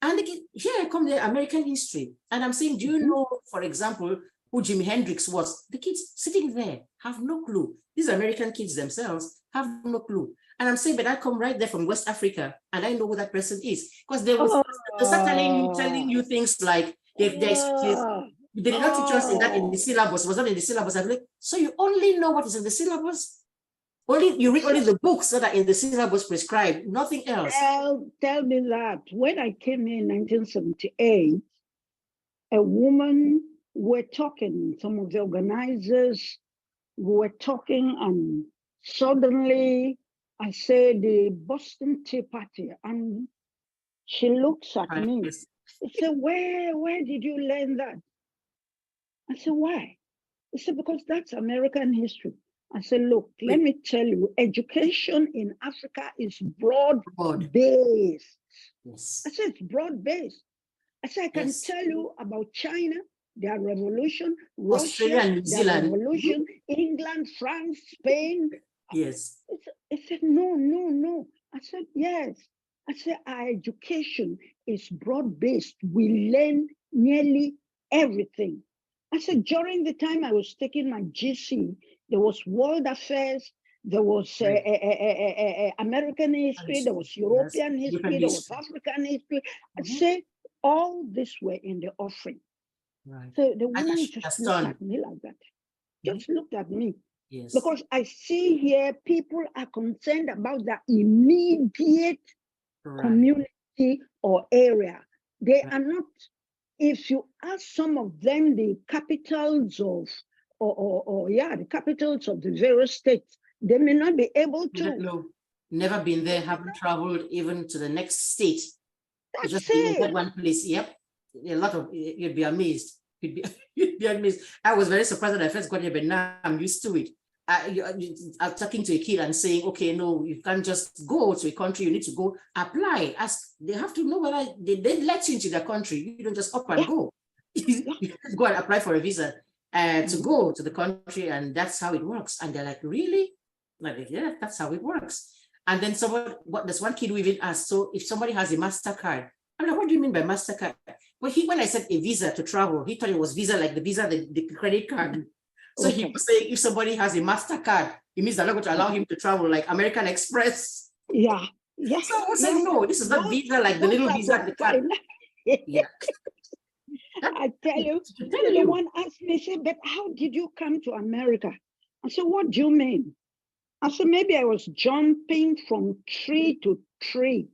A: and here I come the American history, and I'm saying, do you know, for example, who Jimi Hendrix was? The kids sitting there have no clue. These American kids themselves have no clue. And I'm saying, but I come right there from West Africa, and I know who that person is, because they start telling you things like they did not teach us in the syllabus. Was not in the syllabus. I'm like, so you only know what is in the syllabus? You read only the books that are in the syllabus prescribed, nothing else.
B: Tell me that. When I came here in 1978, a woman were talking, some of the organizers were talking, and suddenly I said the Boston Tea Party, and she looks at me. She said, where did you learn that? I said, why? She said, because that's American history. I said, look, let me tell you, education in Africa is broad-based. Yes. I said, it's broad-based. I said, I can tell you about China, their revolution,
A: Australia,
B: Russia,
A: New Zealand,
B: their revolution, England, France, Spain.
A: Yes.
B: I said, no. I said, yes. I said, our education is broad-based. We learn nearly everything. I said, during the time I was taking my GC, there was world affairs, there was American history, there was European history, there was African history. I said, all this were in the offering. Right. So the woman just looked at me like that. Just looked at me. Yes. Because I see here people are concerned about the immediate community or area. They are not. If you ask some of them the capitals of, the capitals of the various states, they may not be able to.
A: No, never been there, haven't traveled even to the next state. That's just been in that one place. Yep, a lot of, you'd be amazed. You'd be amazed. I was very surprised when I first got here, but now I'm used to it. I'm talking to a kid and saying, okay, no, you can't just go to a country, you need to go apply. They have to know whether they let you into their country. You don't just up and go. You go and apply for a visa to go to the country, and that's how it works. And they're like, really? Like, yeah, that's how it works. And then there's one kid who even asked, so if somebody has a MasterCard, I'm like, what do you mean by MasterCard? Well, when I said a visa to travel, he thought it was visa like the visa, the credit card. So he was saying if somebody has a MasterCard, it means they're not going to allow him to travel like American Express.
B: Yeah.
A: So I was saying, no, this is not visa like the little visa at the card. Yeah.
B: I tell you, someone asked me, said, but how did you come to America? I said, what do you mean? I said, maybe I was jumping from tree to tree.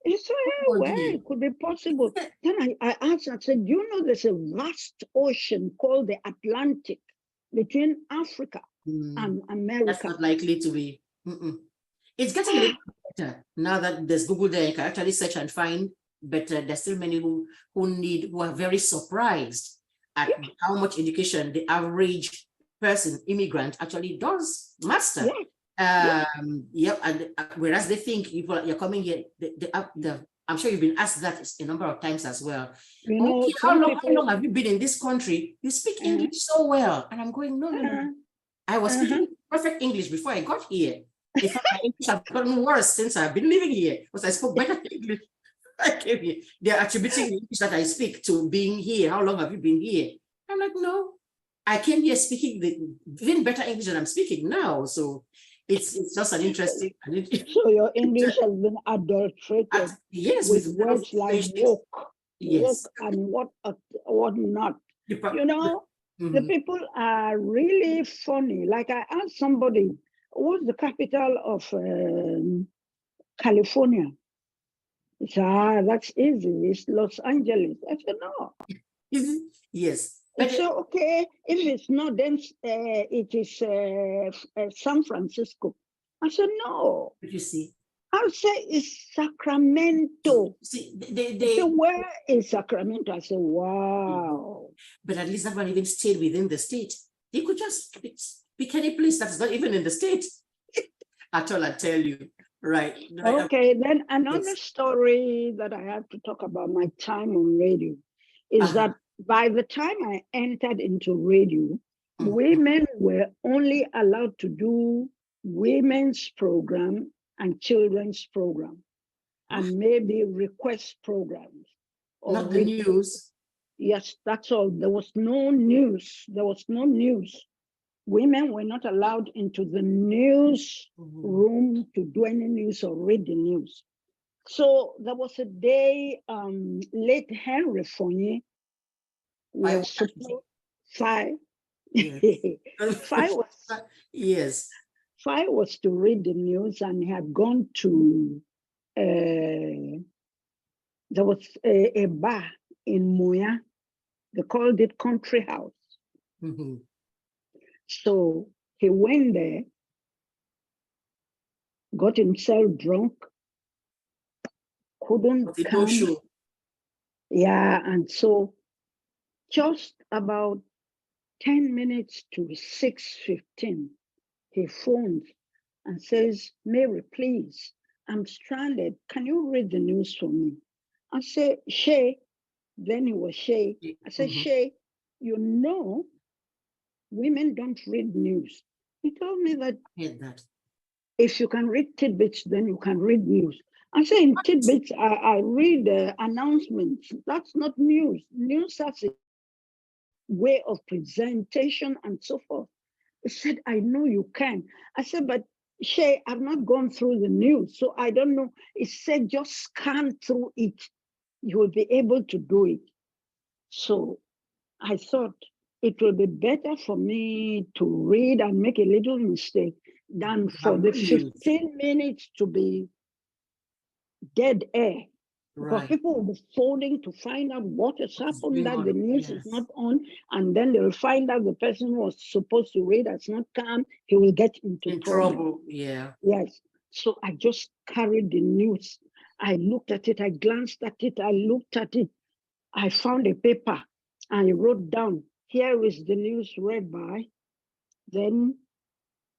B: He said, well, it could be possible. Then I asked, I said, you know, there's a vast ocean called the Atlantic between Africa and America.
A: That's not likely to be. It's getting a little better now that there's Google there. You can actually search and find, but there's still many who are very surprised at how much education the average person, immigrant, actually does master. And whereas they think you're coming here, I'm sure you've been asked that a number of times as well. You know, okay, how long have you been in this country? You speak English so well. And I'm going, no. I was speaking perfect English before I got here. In fact, my English has gotten worse since I've been living here, because I spoke better English. I came here. They're attributing the English that I speak to being here. How long have you been here? I'm like, no. I came here speaking even better English than I'm speaking now. So it's just an interesting.
B: So your English has been adulterated.
A: Yes,
B: with words like walk, and what not. You know, the people are really funny. Like I asked somebody, what's the capital of California? He said, that's easy. It's Los Angeles. I said, no.
A: Yes.
B: So, okay, if it's not, then it is San Francisco. I said, no.
A: But you see,
B: I'll say it's Sacramento.
A: See,
B: so where is Sacramento? I said, wow.
A: But at least that one even stayed within the state. They could just pick any place that's not even in the state at all, I tell you. Right.
B: Okay, then another
A: Yes.
B: story that I have to talk about my time on radio is that by the time I entered into radio, women were only allowed to do women's program and children's program, and maybe request programs.
A: Not the news.
B: Yes, that's all. There was no news. There was no news. Women were not allowed into the news room to do any news or read the news. So there was a day, late Henry Fournier was supposed
A: Yes.
B: Five was to read the news, and he had gone to there was a bar in Moya. They called it Country House. So he went there, got himself drunk, couldn't come. Yeah, and so just about 10 minutes to 6:15, he phones and says, Mary, please, I'm stranded. Can you read the news for me? I said, Shay. Then he was Shay. I said, Shay, you know, women don't read news. He told me that if you can read tidbits, then you can read news. I say in tidbits, I read announcements. That's not news. News has a way of presentation and so forth. He said, I know you can. I said, but Shay, I've not gone through the news, so I don't know. He said, just scan through it. You will be able to do it. So I thought it will be better for me to read and make a little mistake than for the 15 minutes to be dead air. Because people will be phoning to find out what has happened, that the news is not on, and then they'll find out the person who was supposed to read has not come, he will get into trouble. Yes. So I just carried the news. I looked at it, I glanced at it, I looked at it. I found a paper and I wrote down, here is the news read by. Then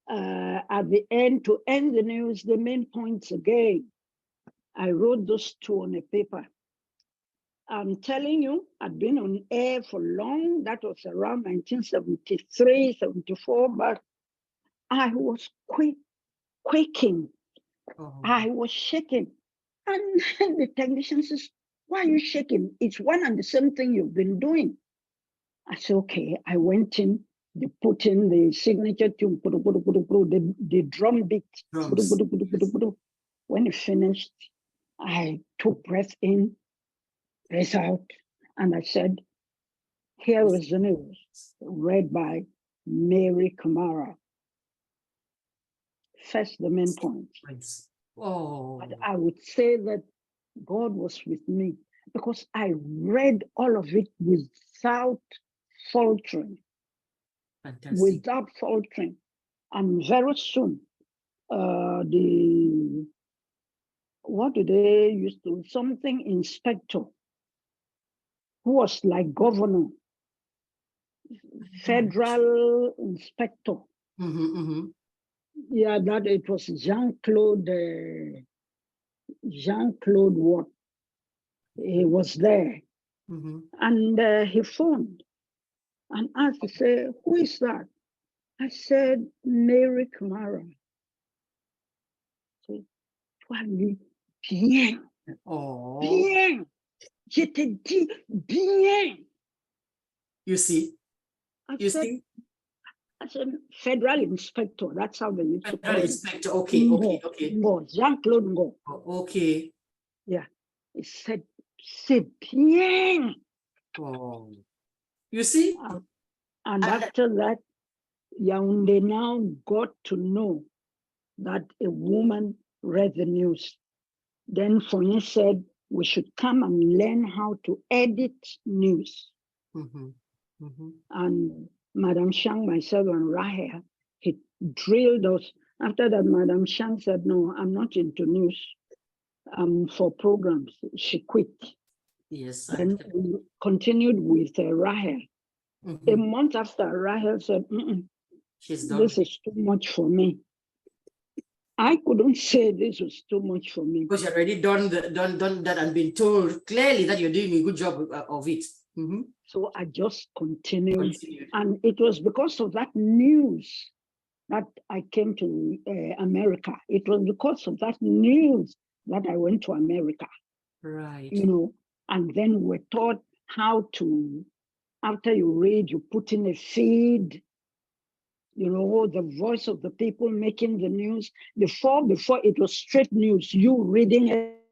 B: at the end, to end the news, the main points again. I wrote those two on a paper. I'm telling you, I'd been on air for long. That was around 1973, 74, but I was quaking. I was shaking. And the technician says, why are you shaking? It's one and the same thing you've been doing. I said, okay. I went in, they put in the signature tune, the drum beat. When it finished, I took breath in, breath out, and I said, here is the news, read by Mary Kamara. First, the main points. But I would say that God was with me because I read all of it without faltering. Without faltering. And very soon, what do they used to, something inspector, who was like governor, federal inspector. Yeah, that it was Jean-Claude Watt. He was there. And he phoned and asked to say, who is that? I said, Mary Kamara. He said, bien. Bien. Je te dis bien.
A: You see?
B: I said, federal inspector. That's how they used to call it.
A: Inspector. Okay.
B: Jean-Claude Ngo.
A: Okay.
B: Yeah. He said, c'est bien.
A: You see?
B: And after that, Yaoundé now got to know that a woman read the news. Then Fournier said, we should come and learn how to edit news. And Madame Shang, myself, and Rahel, he drilled us. After that, Madame Shang said, no, I'm not into news. For programs. She quit.
A: Yes.
B: Then we continued with Rahel. A month after, Rahel said,
A: she's done.
B: This is too much for me. I couldn't say this was too much for me.
A: Because you've already done that and been told clearly that you're doing a good job of it. Mm-hmm.
B: So I just continued. And it was because of that news that I came to America. It was because of that news that I went to America.
A: Right.
B: You know, and then we're taught how to, after you read, you put in a feed, you know, the voice of the people making the news. Before it was straight news, you reading it.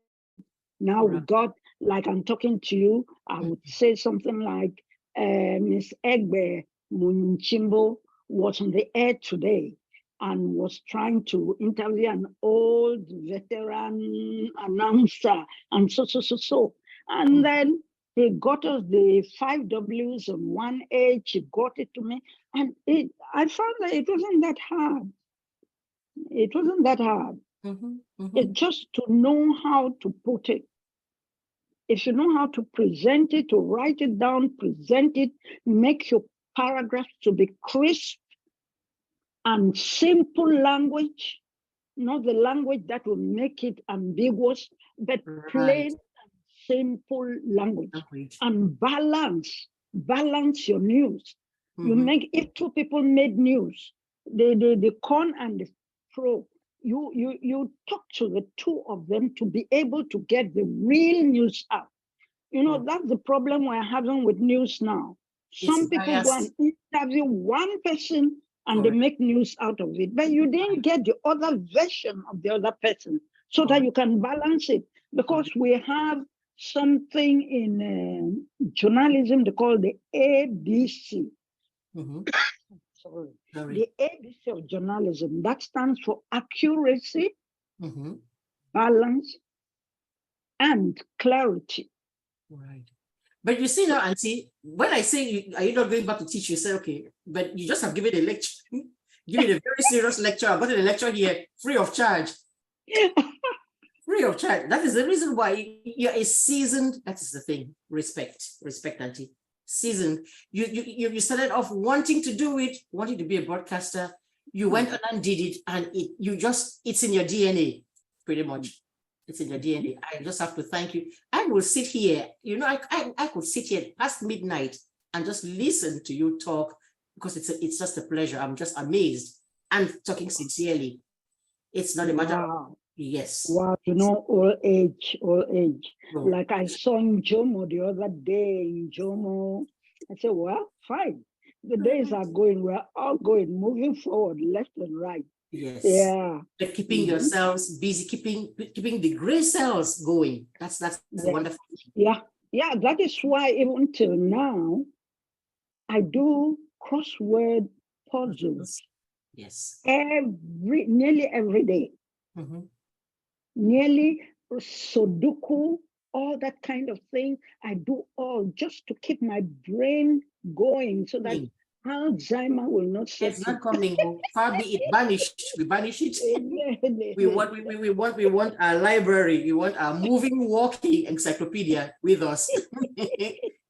B: Now we got, like I'm talking to you, I would say something like, Miss Egbe Munchimbo was on the air today and was trying to interview an old veteran announcer and so. And then he got us the 5 W's and 1 H, he got it to me. And I found that it wasn't that hard. It wasn't that hard. It's just to know how to put it. If you know how to present it, to write it down, present it, make your paragraphs to be crisp and simple language, not the language that will make it ambiguous, but plain and simple language. And balance your news. You make, if 2 people made news, the con and the pro, you talk to the 2 of them to be able to get the real news out. You know, that's the problem we're having with news now. Some people go and interview one person and they make news out of it, but you didn't get the other version of the other person so that you can balance it. Because we have something in journalism they call the ABC. Sorry. The ABC of journalism, that stands for accuracy, balance, and clarity.
A: Right. But you see now, Auntie, when I say, are you not going back to teach? You say, okay, but you just have given a lecture. Given a very serious lecture. I've gotten a lecture here free of charge. Free of charge. That is the reason why you're a seasoned, that is the thing. Respect, Auntie. Seasoned. You started off wanting to do it, wanting to be a broadcaster. You went on and did it, and it's in your DNA, pretty much. It's in your DNA. I just have to thank you. I will sit here, you know, I could sit here past midnight and just listen to you talk, because it's just a pleasure. I'm just amazed and talking sincerely. It's not a matter of, yes.
B: Wow, you know, all age. Like I saw in Jomo the other day, in Jomo, I said, well, fine. The days are going, we're all going, moving forward, left and right.
A: Yes.
B: Yeah.
A: But keeping yourselves busy, keeping the gray cells going. That's wonderful.
B: Yeah. That is why even till now, I do crossword puzzles.
A: Yes.
B: Nearly every day. Nearly Sudoku, all that kind of thing. I do all just to keep my brain going so that Alzheimer will not set.
A: It's not coming. Far be it banished. We banish it. We want our library. We want our moving, walking encyclopedia with us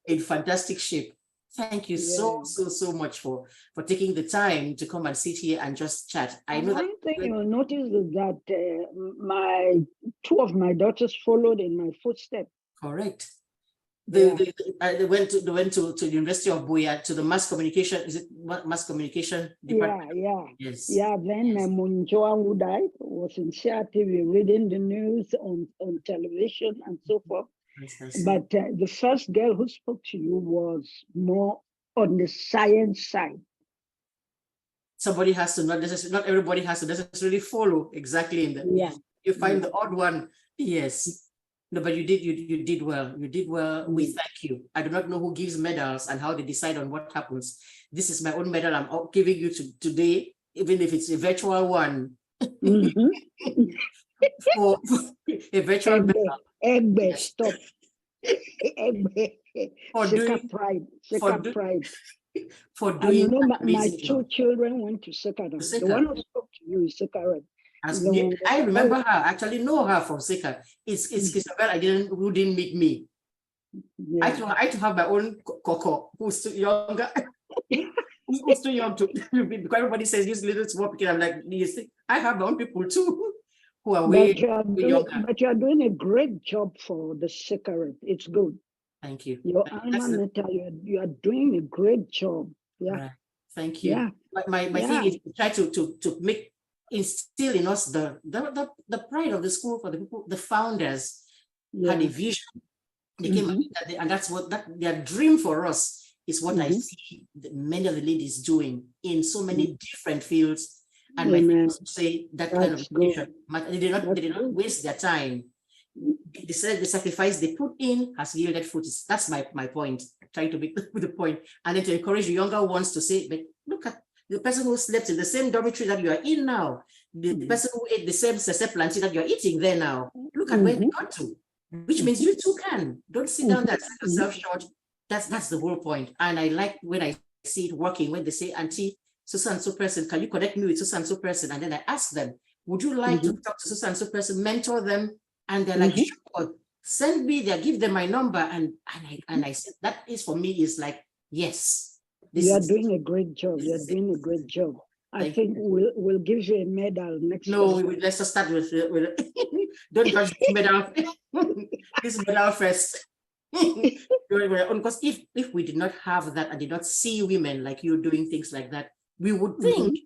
A: in fantastic shape. Thank you so much for taking the time to come and sit here and just chat. I know
B: one thing you'll notice is that 2 of my daughters followed in my footsteps.
A: Correct. They went to the University of Buea, to the mass communication. Is it mass communication department?
B: Yes. Yeah. Then Munjoa Woodite was in Share TV reading the news on television and so forth. But the first girl who spoke to you was more on the science side.
A: Somebody has to not everybody has to necessarily follow exactly in the you find the odd one. Yes. No, but you did well. You did well. We thank you. I do not know who gives medals and how they decide on what happens. This is my own medal I'm giving you today, even if it's a virtual one. For a virtual medal.
B: Stop. Pride.
A: For doing,
B: you know, my 2 children went to Seka. The one who spoke to you is Seka.
A: I remember her. Actually, know her from Seka. It's Isabel who didn't meet me. I had to have my own Coco, who's younger, School's too young to because everybody says use little small picking. I'm like, you see, I have my own people too who are way younger.
B: But you are doing a great job for the secret. It's good.
A: Thank you.
B: Your alma mater, you are doing a great job. Yeah.
A: Right. Thank you.
B: Yeah.
A: My thing is to try to make instill in us the pride of the school for the people, the founders had a vision. They came and that's what their dream for us is what I see many of the ladies doing in so many different fields. And my thing was to say that kind of education, they did not waste their time. The sacrifice they put in has yielded fruit. That's my point, trying to make the point. And then to encourage the younger ones to say, but look at the person who slept in the same dormitory that you are in now, the person who ate the same sese plantain that you're eating there now. Look at where they got to, which means you too can. Don't sit down there and sell yourself short. That's the whole point. And I like when I see it working, when they say, Auntie, so-and-so person, can you connect me with so-and-so person? And then I ask them, would you like to talk to so-and-so person, mentor them? And they're like, sure, send me there, give them my number. And I said, that is for me is like, yes.
B: You are doing a great job. You're doing a great job. I think we'll give you a medal next time.
A: No, let's just start with don't judge this medal. This medal first. Because if we did not have that and did not see women like you doing things like that, we would think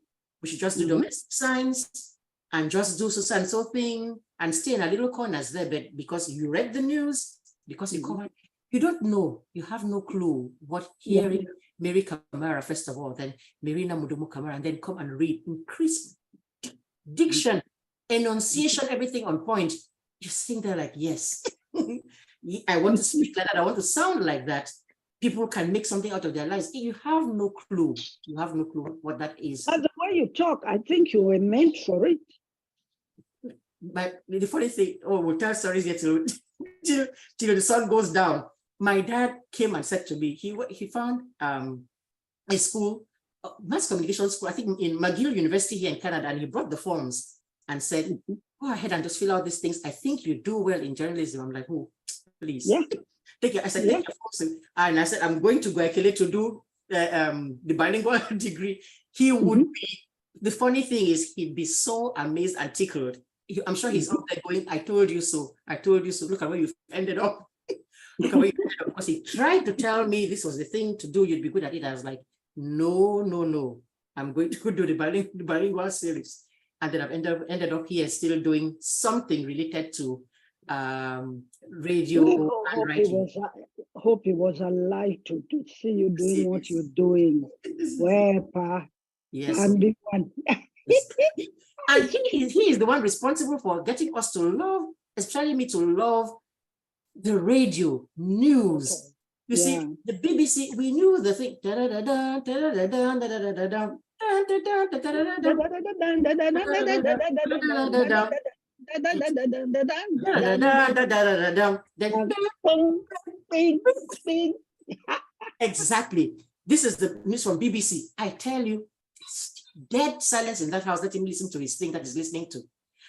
A: we should just do domestic science and just do so and so thing and stay in a little corners there. But because you read the news, because you comment, you don't know, you have no clue what hearing Mary Kamara, first of all, then Mary Namondo Kamara, and then come and read in crisp diction, enunciation, everything on point. You think they're like, yes, I want to speak like that. I want to sound like that. People can make something out of their lives. You have no clue. You have no clue what that is.
B: But the way you talk, I think you were meant for it.
A: But the funny thing, we'll tell stories here till the sun goes down. My dad came and said to me, he found a school, mass communication school, I think in McGill University here in Canada, and he brought the forms and said, go ahead and just fill out these things. I think you do well in journalism. I'm like, oh, please. Yeah. Take your, I said, take your forms. And I said, I'm going to Guayaquil to do the bilingual degree. He would be, the funny thing is, he'd be so amazed and tickled. I'm sure he's up there going, I told you so. I told you so. Look at where you've ended up. Look at where you ended up. Because he tried to tell me this was the thing to do. You'd be good at it. I was like, no, no, no. I'm going to do the bilingual series. And then I've ended up here still doing something related to radio and writing.
B: Hope it was alive to see you doing what you're doing. Where, Pa?
A: Yes.
B: I'm the one.
A: And he is the one responsible for getting us to love, especially me to love the radio, news. You see, the BBC, we knew the thing. Exactly. This is the news from BBC. I tell you, dead silence in that house. Let him listen to his thing that he's listening to.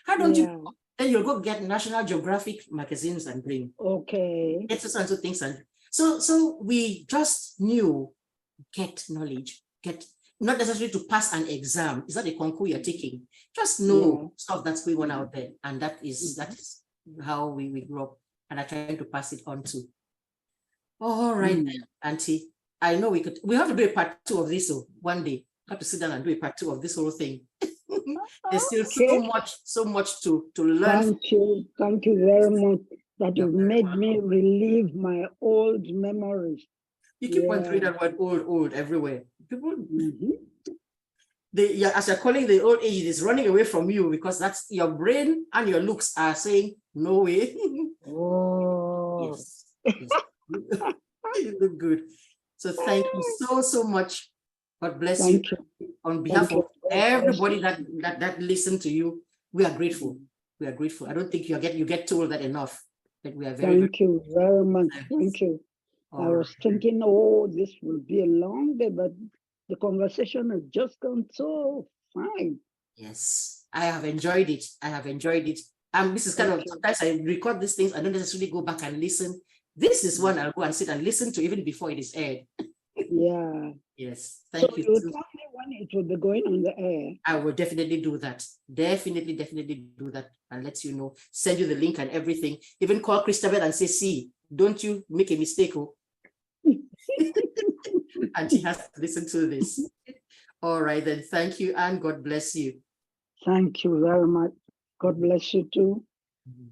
A: How don't you? Then you'll go get National Geographic magazines and bring.
B: Okay.
A: Get so things and so we just knew, get knowledge, get not necessarily to pass an exam. It's not a concours you're taking. Just know stuff that's going on out there, and that is how we grew up, and I try to pass it on to. All right, then, Auntie. I know we have to do a part 2 of this one day. We have to sit down and do a part 2 of this whole thing. There's still so much to learn.
B: Thank you very much that you've made me relive my old memories.
A: You keep on throwing that word old everywhere. People, as you're calling the old age, is running away from you because that's your brain and your looks are saying no way.
B: Oh,
A: yes. You look good. So thank you so much. God bless you. On behalf of everybody that listened to you, we are grateful. We are grateful. I don't think you get told that enough. That we are very.
B: Thank you very much. Thank you. I was thinking, this will be a long day, but the conversation has just gone so fine.
A: Yes, I have enjoyed it. This is kind of, sometimes I record these things. I don't necessarily go back and listen. This is one I'll go and sit and listen to even before it is aired.
B: Yeah.
A: Yes,
B: So
A: thank you.
B: you tell me when it will be going on the air.
A: I will definitely do that. Definitely do that and let you know. Send you the link and everything. Even call Christabel and say, see, don't you make a mistake. Oh. And she has to listen to this. All right, then. Thank you and God bless you.
B: Thank you very much. God bless you too.
A: Mhm.